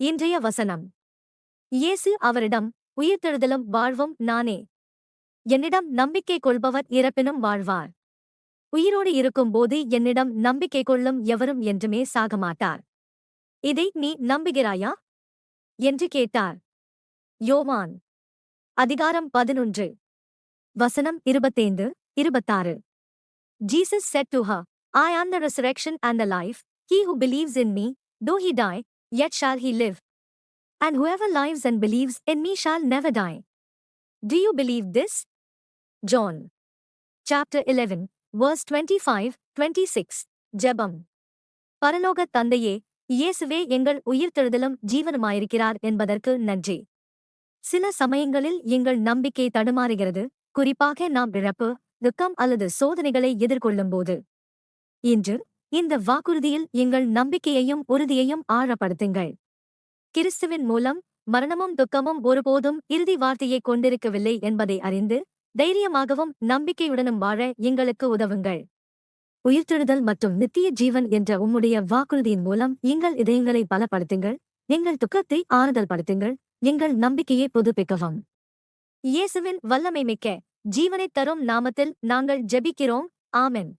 இன்றைய வசனம். இயேசு அவரிடம், உயிர்த்தெழுதலும் வாழ்வும் நானே. என்னிடம் நம்பிக்கை கொள்பவர் இறப்பினும் வாழ்வார். உயிரோடு இருக்கும்போது என்னிடம் நம்பிக்கை கொள்ளும் எவரும் என்றுமே சாகமாட்டார். இதை நீ நம்புகிறாயா? என்று கேட்டார். யோவான் அதிகாரம் 11 வசனம் 25, 26. Jesus said to her, I am the resurrection and the life. He who believes in me, though he die, yet shall he live. And whoever lives and believes in me shall never die. Do you believe this? John chapter 11, verse 25, 26. ஜெபம். பரலோக தந்தையே, இயேசுவே எங்கள் உயிர்த்தெழுதலும் ஜீவனுமாயிருக்கிறார் என்பதற்கு நன்றி. சில சமயங்களில் எங்கள் நம்பிக்கை தடுமாறுகிறது, குறிப்பாக நாம் இழப்பு, துக்கம் அல்லது சோதனைகளை எதிர்கொள்ளும்போது. இன்று இந்த வாக்குறுதியில் எங்கள் நம்பிக்கையையும் உறுதியையும் ஆழப்படுத்துங்கள். கிறிஸ்துவின் மூலம் மரணமும் துக்கமும் ஒருபோதும் இறுதி வார்த்தையை கொண்டிருக்கவில்லை என்பதை அறிந்து தைரியமாகவும் நம்பிக்கையுடனும் வாழ எங்களுக்கு உதவுங்கள். உயிர்த்தெழுதல் மற்றும் நித்திய ஜீவன் என்ற உம்முடைய வாக்குறுதியின் மூலம் எங்கள் இதயங்களை பலப்படுத்துங்கள், எங்கள் துக்கத்தை ஆறுதல் படுத்துங்கள், எங்கள் நம்பிக்கையை புதுப்பிக்கவும். இயேசுவின் வல்லமை மிக்க ஜீவனைத் தரும் நாமத்தில் நாங்கள் ஜெபிக்கிறோம். ஆமென்.